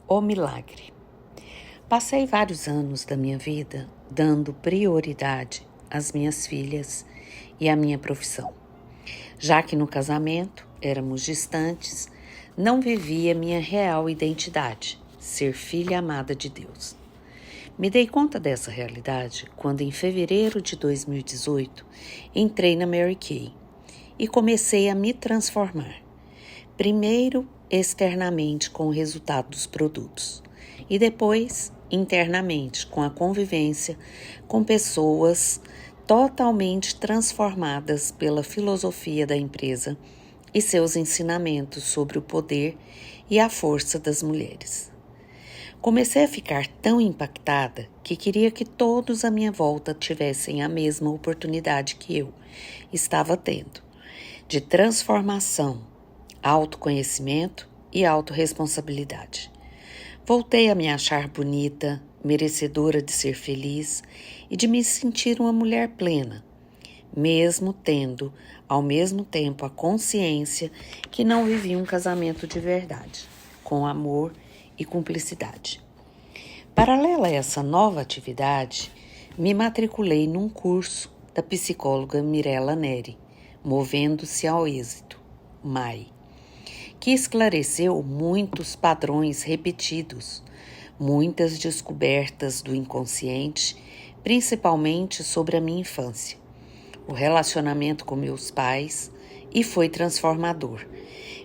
O milagre. Passei vários anos da minha vida dando prioridade às minhas filhas e à minha profissão. Já que no casamento éramos distantes, não vivia minha real identidade, ser filha amada de Deus. Me dei conta dessa realidade quando, em fevereiro de 2018, entrei na Mary Kay e comecei a me transformar. Primeiro, externamente com o resultado dos produtos e depois, internamente, com a convivência com pessoas totalmente transformadas pela filosofia da empresa e seus ensinamentos sobre o poder e a força das mulheres. Comecei a ficar tão impactada que queria que todos à minha volta tivessem a mesma oportunidade que eu estava tendo, de transformação, autoconhecimento e autorresponsabilidade. Voltei a me achar bonita, merecedora de ser feliz e de me sentir uma mulher plena, mesmo tendo, ao mesmo tempo, a consciência que não vivia um casamento de verdade, com amor e cumplicidade. Paralela a essa nova atividade, me matriculei num curso da psicóloga Mirella Neri, Movendo-se ao Êxito, MAI, que esclareceu muitos padrões repetidos, muitas descobertas do inconsciente, principalmente sobre a minha infância, o relacionamento com meus pais, e foi transformador.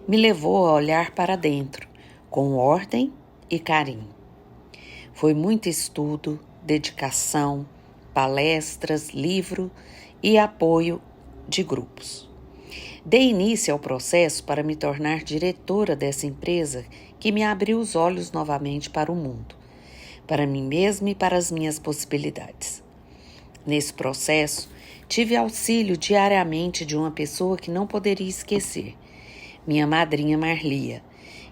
Me levou a olhar para dentro, com ordem e carinho. Foi muito estudo, dedicação, palestras, livro e apoio de grupos. Dei início ao processo para me tornar diretora dessa empresa que me abriu os olhos novamente para o mundo, para mim mesma e para as minhas possibilidades. Nesse processo, tive auxílio diariamente de uma pessoa que não poderia esquecer, minha madrinha Marlia,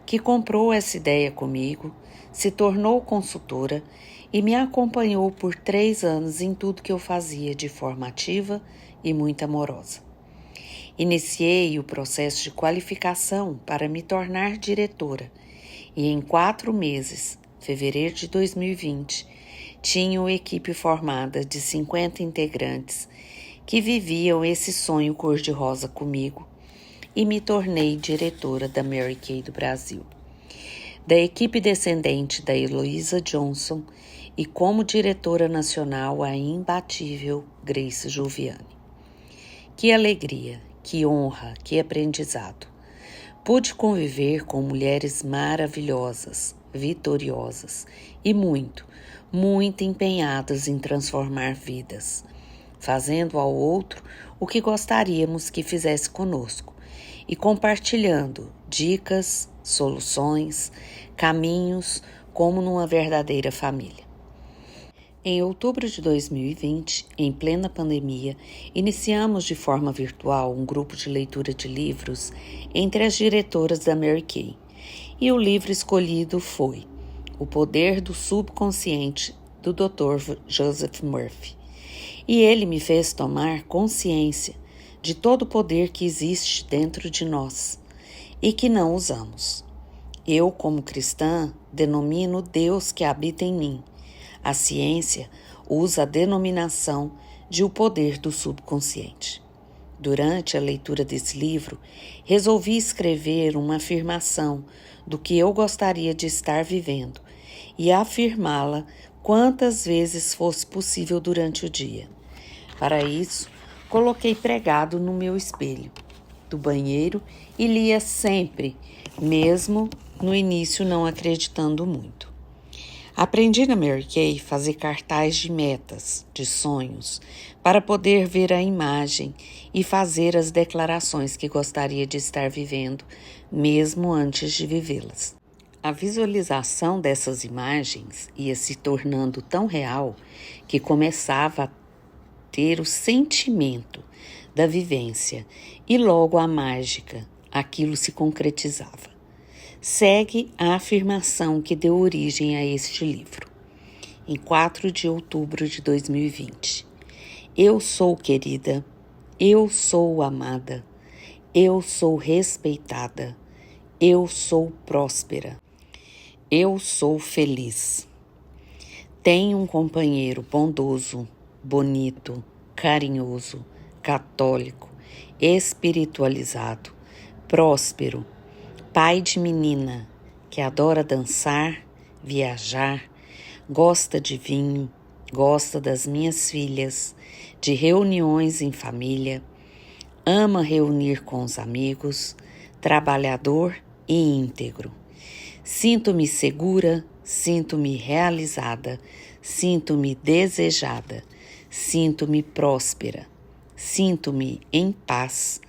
que comprou essa ideia comigo, se tornou consultora e me acompanhou por 3 anos em tudo que eu fazia de forma ativa e muito amorosa. Iniciei o processo de qualificação para me tornar diretora e em 4 meses, fevereiro de 2020, tinha uma equipe formada de 50 integrantes que viviam esse sonho cor-de-rosa comigo e me tornei diretora da Mary Kay do Brasil, da equipe descendente da Heloísa Johnson e como diretora nacional a imbatível Grace Giuliani. Que alegria, que honra, que aprendizado! Pude conviver com mulheres maravilhosas, vitoriosas e muito empenhadas em transformar vidas, fazendo ao outro o que gostaríamos que fizesse conosco e compartilhando dicas, soluções, caminhos, como numa verdadeira família. Em outubro de 2020, em plena pandemia, iniciamos de forma virtual um grupo de leitura de livros entre as diretoras da Mary Kay. E o livro escolhido foi O Poder do Subconsciente, do Dr. Joseph Murphy. E ele me fez tomar consciência de todo o poder que existe dentro de nós e que não usamos. Eu, como cristã, denomino Deus que habita em mim. A ciência usa a denominação de o poder do subconsciente. Durante a leitura desse livro, resolvi escrever uma afirmação do que eu gostaria de estar vivendo e afirmá-la quantas vezes fosse possível durante o dia. Para isso, coloquei pregado no meu espelho do banheiro e lia sempre, mesmo no início não acreditando muito. Aprendi na Mary Kay fazer cartaz de metas, de sonhos, para poder ver a imagem e fazer as declarações que gostaria de estar vivendo, mesmo antes de vivê-las. A visualização dessas imagens ia se tornando tão real que começava a ter o sentimento da vivência e logo a mágica, aquilo se concretizava. Segue a afirmação que deu origem a este livro. Em 4 de outubro de 2020. Eu sou querida, eu sou amada, eu sou respeitada, eu sou próspera, Eu sou feliz. Tenho um companheiro bondoso, bonito, carinhoso, católico, espiritualizado, próspero, pai de menina, que adora dançar, viajar, gosta de vinho, gosta das minhas filhas, de reuniões em família, ama reunir com os amigos, trabalhador e íntegro. Sinto-me segura, sinto-me realizada, sinto-me desejada, sinto-me próspera, sinto-me em paz,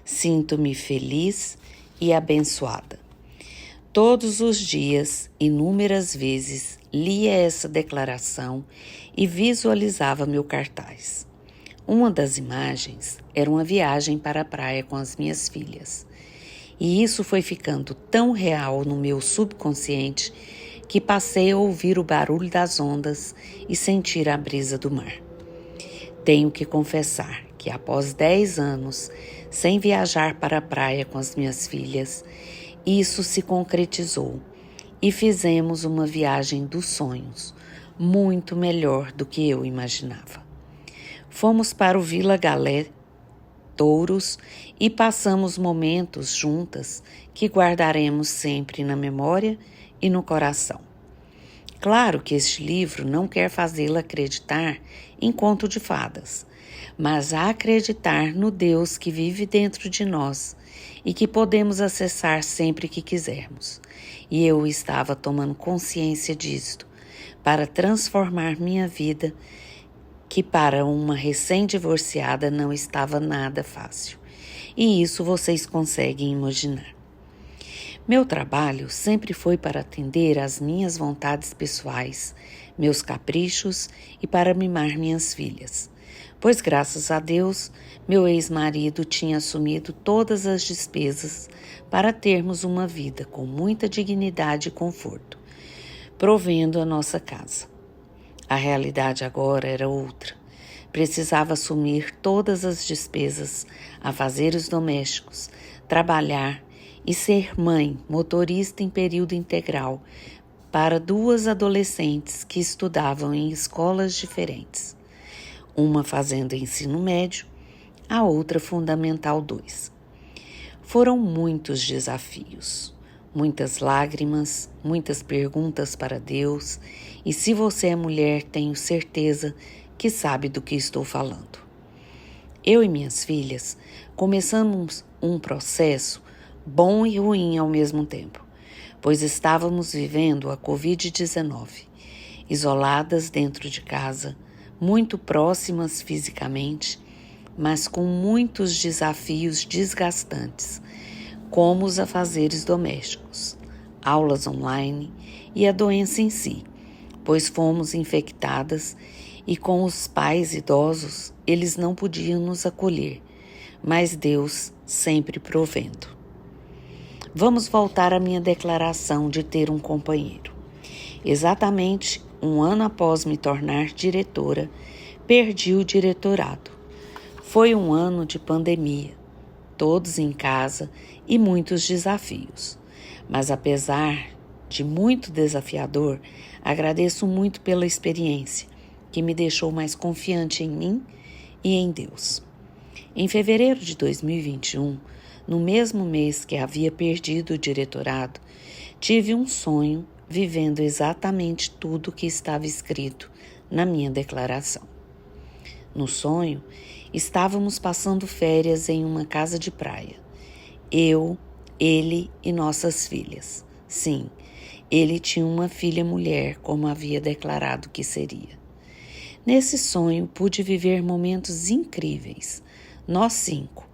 sinto-me feliz e abençoada. Todos os dias, inúmeras vezes, lia essa declaração e visualizava meu cartaz. Uma das imagens era uma viagem para a praia com as minhas filhas. E isso foi ficando tão real no meu subconsciente que passei a ouvir o barulho das ondas e sentir a brisa do mar. Tenho que confessar que após 10 anos sem viajar para a praia com as minhas filhas, isso se concretizou e fizemos uma viagem dos sonhos, muito melhor do que eu imaginava. Fomos para o Vila Galé, Touros, e passamos momentos juntas que guardaremos sempre na memória e no coração. Claro que este livro não quer fazê-la acreditar em conto de fadas, mas a acreditar no Deus que vive dentro de nós e que podemos acessar sempre que quisermos. E eu estava tomando consciência disto para transformar minha vida, que para uma recém-divorciada não estava nada fácil. E isso vocês conseguem imaginar. Meu trabalho sempre foi para atender às minhas vontades pessoais, meus caprichos e para mimar minhas filhas. Pois, graças a Deus, meu ex-marido tinha assumido todas as despesas para termos uma vida com muita dignidade e conforto, provendo a nossa casa. A realidade agora era outra. Precisava assumir todas as despesas, afazeres domésticos, trabalhar e ser mãe, motorista em período integral para 2 adolescentes que estudavam em escolas diferentes. Uma fazendo ensino médio, a outra Fundamental 2. Foram muitos desafios, muitas lágrimas, muitas perguntas para Deus, e se você é mulher, tenho certeza que sabe do que estou falando. Eu e minhas filhas começamos um processo bom e ruim ao mesmo tempo, pois estávamos vivendo a Covid-19, isoladas dentro de casa, muito próximas fisicamente, mas com muitos desafios desgastantes, como os afazeres domésticos, aulas online e a doença em si, pois fomos infectadas e com os pais idosos eles não podiam nos acolher, mas Deus sempre provendo. Vamos voltar à minha declaração de ter um companheiro. Exatamente 1 ano após me tornar diretora, perdi o diretorado. Foi um ano de pandemia, todos em casa e muitos desafios. Mas apesar de muito desafiador, agradeço muito pela experiência, que me deixou mais confiante em mim e em Deus. Em fevereiro de 2021, no mesmo mês que havia perdido o diretorado, tive um sonho vivendo exatamente tudo o que estava escrito na minha declaração. No sonho, estávamos passando férias em uma casa de praia. Eu, ele e nossas filhas. Sim, ele tinha uma filha mulher, como havia declarado que seria. Nesse sonho, pude viver momentos incríveis. Nós 5,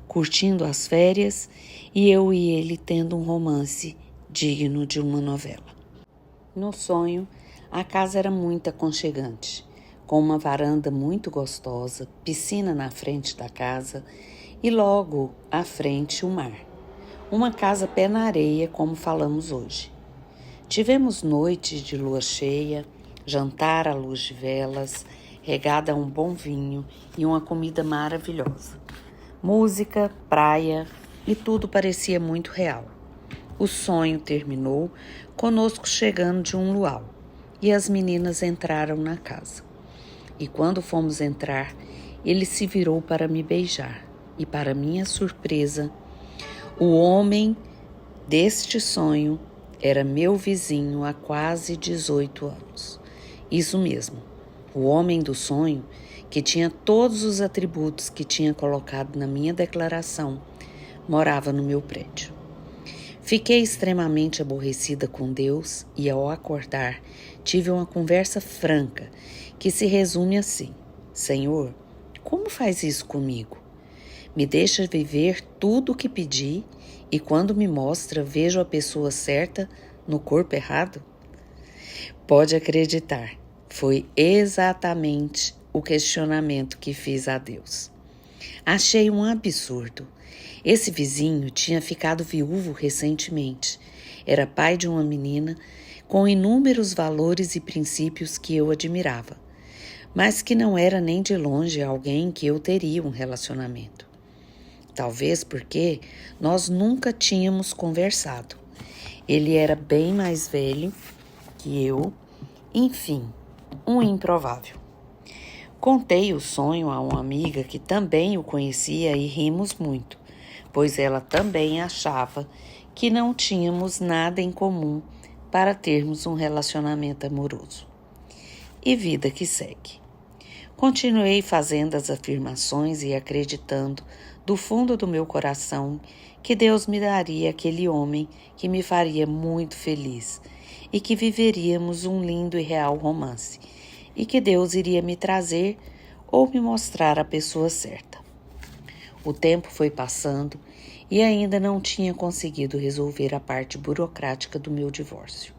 curtindo as férias e eu e ele tendo um romance digno de uma novela. No sonho, a casa era muito aconchegante, com uma varanda muito gostosa, piscina na frente da casa e logo à frente o mar. Uma casa pé na areia, como falamos hoje. Tivemos noites de lua cheia, jantar à luz de velas, regada a um bom vinho e uma comida maravilhosa. Música, praia e tudo parecia muito real. o sonho terminou, conosco chegando de um luau, e as meninas entraram na casa. E quando fomos entrar, ele se virou para me beijar, e para minha surpresa, o homem deste sonho era meu vizinho há quase 18 anos. Isso mesmo, o homem do sonho, que tinha todos os atributos que tinha colocado na minha declaração, morava no meu prédio. Fiquei extremamente aborrecida com Deus e, ao acordar, tive uma conversa franca que se resume assim: Senhor, como faz isso comigo? Me deixa viver tudo o que pedi e, quando me mostra, vejo a pessoa certa no corpo errado? Pode acreditar, foi exatamente o questionamento que fiz a Deus. Achei um absurdo. Esse vizinho tinha ficado viúvo recentemente. Era pai de uma menina com inúmeros valores e princípios que eu admirava, mas que não era nem de longe alguém que eu teria um relacionamento. Talvez porque nós nunca tínhamos conversado. Ele era bem mais velho que eu, enfim, um improvável. Contei o sonho a uma amiga que também o conhecia e rimos muito, pois ela também achava que não tínhamos nada em comum para termos um relacionamento amoroso. E vida que segue. Continuei fazendo as afirmações e acreditando do fundo do meu coração que Deus me daria aquele homem que me faria muito feliz e que viveríamos um lindo e real romance, e que Deus iria me trazer ou me mostrar a pessoa certa. O tempo foi passando e ainda não tinha conseguido resolver a parte burocrática do meu divórcio.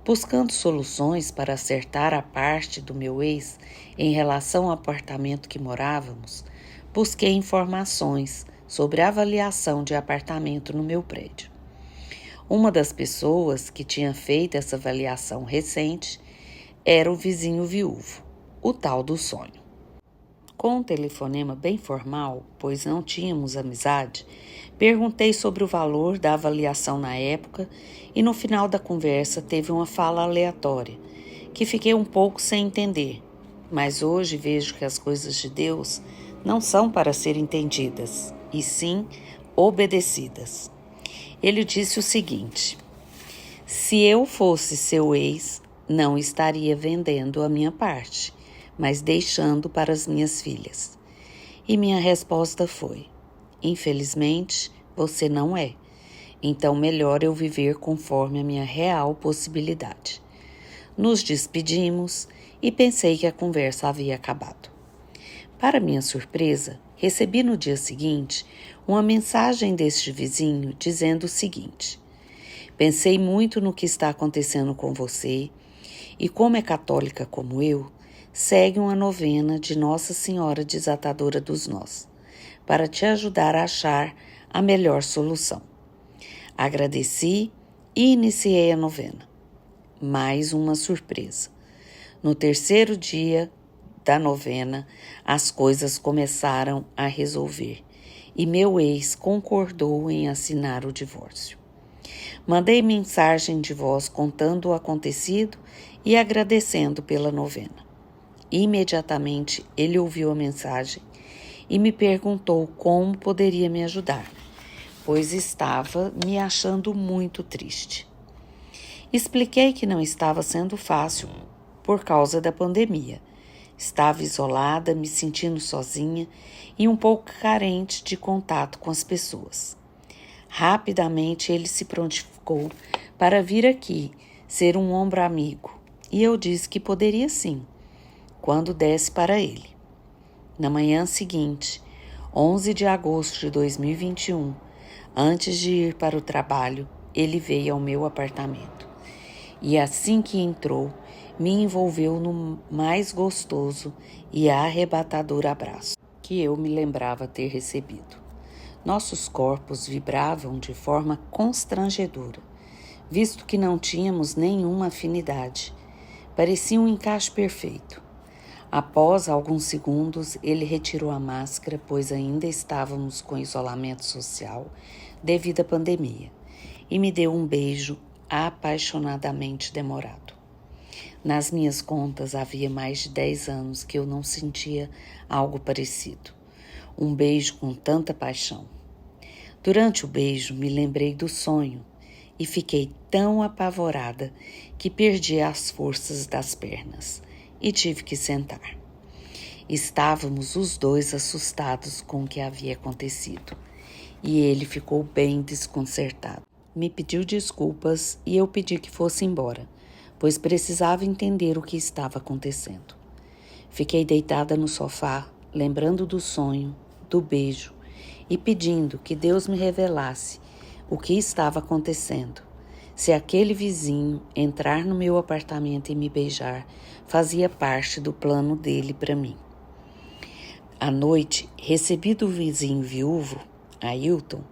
Buscando soluções para acertar a parte do meu ex em relação ao apartamento que morávamos, busquei informações sobre a avaliação de apartamento no meu prédio. Uma das pessoas que tinha feito essa avaliação recente era o vizinho viúvo, o tal do sonho. Com um telefonema bem formal, pois não tínhamos amizade, perguntei sobre o valor da avaliação na época e no final da conversa teve uma fala aleatória, que fiquei um pouco sem entender, mas hoje vejo que as coisas de Deus não são para ser entendidas, e sim obedecidas. Ele disse o seguinte: se eu fosse seu ex, não estaria vendendo a minha parte, mas deixando para as minhas filhas. E minha resposta foi: infelizmente, você não é. Então, melhor eu viver conforme a minha real possibilidade. Nos despedimos e pensei que a conversa havia acabado. Para minha surpresa, recebi no dia seguinte uma mensagem deste vizinho dizendo o seguinte: pensei muito no que está acontecendo com você e, como é católica como eu, segue uma novena de Nossa Senhora Desatadora dos Nós, para te ajudar a achar a melhor solução. Agradeci e iniciei a novena. Mais uma surpresa. No terceiro dia da novena, as coisas começaram a resolver e meu ex concordou em assinar o divórcio. Mandei mensagem de voz contando o acontecido e agradecendo pela novena. Imediatamente ele ouviu a mensagem e me perguntou como poderia me ajudar, pois estava me achando muito triste. Expliquei que não estava sendo fácil por causa da pandemia. Estava isolada, me sentindo sozinha e um pouco carente de contato com as pessoas. Rapidamente ele se prontificou para vir aqui, ser um ombro amigo, e eu disse que poderia sim, quando desse para ele. Na manhã seguinte, 11 de agosto de 2021, antes de ir para o trabalho, ele veio ao meu apartamento. E assim que entrou, me envolveu no mais gostoso e arrebatador abraço que eu me lembrava ter recebido. Nossos corpos vibravam de forma constrangedora, visto que não tínhamos nenhuma afinidade. Parecia um encaixe perfeito. Após alguns segundos, ele retirou a máscara, pois ainda estávamos com isolamento social devido à pandemia, e me deu um beijo apaixonadamente demorado. Nas minhas contas, havia mais de 10 anos que eu não sentia algo parecido. Um beijo com tanta paixão. Durante o beijo, me lembrei do sonho e fiquei tão apavorada que perdi as forças das pernas e tive que sentar. Estávamos os dois assustados com o que havia acontecido e ele ficou bem desconcertado. Me pediu desculpas e eu pedi que fosse embora, pois precisava entender o que estava acontecendo. Fiquei deitada no sofá, lembrando do sonho, do beijo e pedindo que Deus me revelasse o que estava acontecendo. Se aquele vizinho entrar no meu apartamento e me beijar, fazia parte do plano dele para mim. À noite, recebi do vizinho viúvo, Ailton,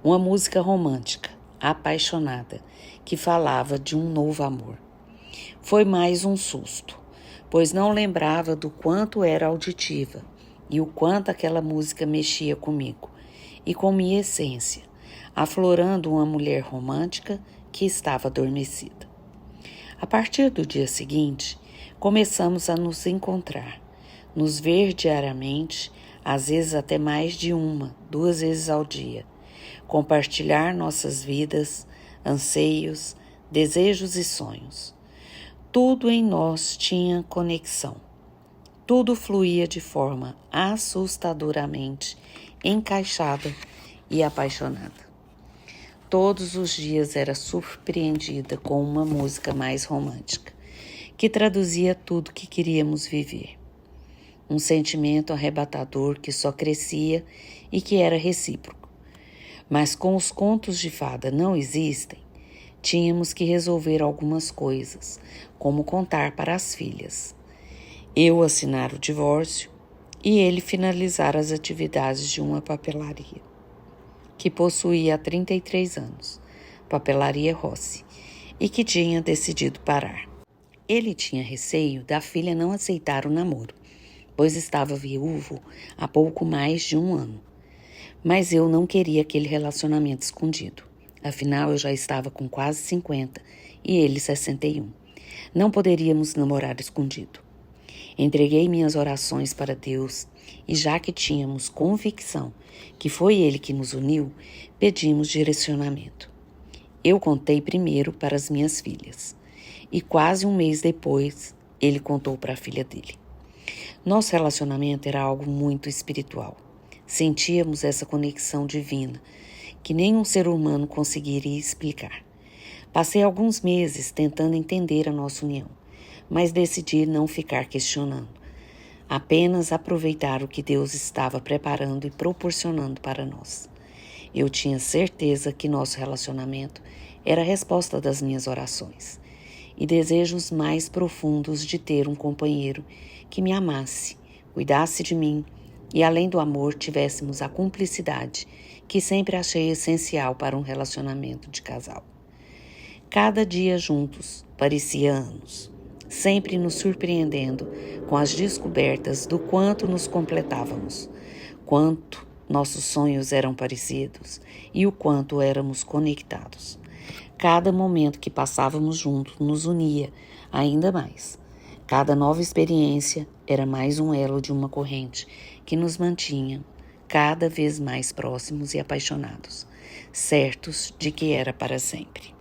uma música romântica, apaixonada, que falava de um novo amor. Foi mais um susto, pois não lembrava do quanto era auditiva e o quanto aquela música mexia comigo e com minha essência, aflorando uma mulher romântica que estava adormecida. A partir do dia seguinte, começamos a nos encontrar, nos ver diariamente, às vezes até mais de 2 vezes ao dia, compartilhar nossas vidas, anseios, desejos e sonhos. Tudo em nós tinha conexão. Tudo fluía de forma assustadoramente encaixada e apaixonada. Todos os dias era surpreendida com uma música mais romântica, que traduzia tudo que queríamos viver. Um sentimento arrebatador que só crescia e que era recíproco. Mas com os contos de fada não existem, tínhamos que resolver algumas coisas, como contar para as filhas. Eu assinar o divórcio e ele finalizar as atividades de uma papelaria, que possuía há 33 anos, Papelaria Rossi, e que tinha decidido parar. Ele tinha receio da filha não aceitar o namoro, pois estava viúvo há pouco mais de 1 ano. Mas eu não queria aquele relacionamento escondido. Afinal, eu já estava com quase 50 e ele 61. Não poderíamos namorar escondido. Entreguei minhas orações para Deus e, já que tínhamos convicção que foi Ele que nos uniu, pedimos direcionamento. Eu contei primeiro para as minhas filhas e quase 1 mês depois, ele contou para a filha dele. Nosso relacionamento era algo muito espiritual. Sentíamos essa conexão divina que nenhum ser humano conseguiria explicar. Passei alguns meses tentando entender a nossa união, mas decidi não ficar questionando, apenas aproveitar o que Deus estava preparando e proporcionando para nós. Eu tinha certeza que nosso relacionamento era a resposta das minhas orações e desejos mais profundos de ter um companheiro que me amasse, cuidasse de mim e, além do amor, tivéssemos a cumplicidade que sempre achei essencial para um relacionamento de casal. Cada dia juntos parecia anos, sempre nos surpreendendo com as descobertas do quanto nos completávamos, quanto nossos sonhos eram parecidos e o quanto éramos conectados. Cada momento que passávamos juntos nos unia ainda mais. Cada nova experiência era mais um elo de uma corrente que nos mantinha cada vez mais próximos e apaixonados, certos de que era para sempre.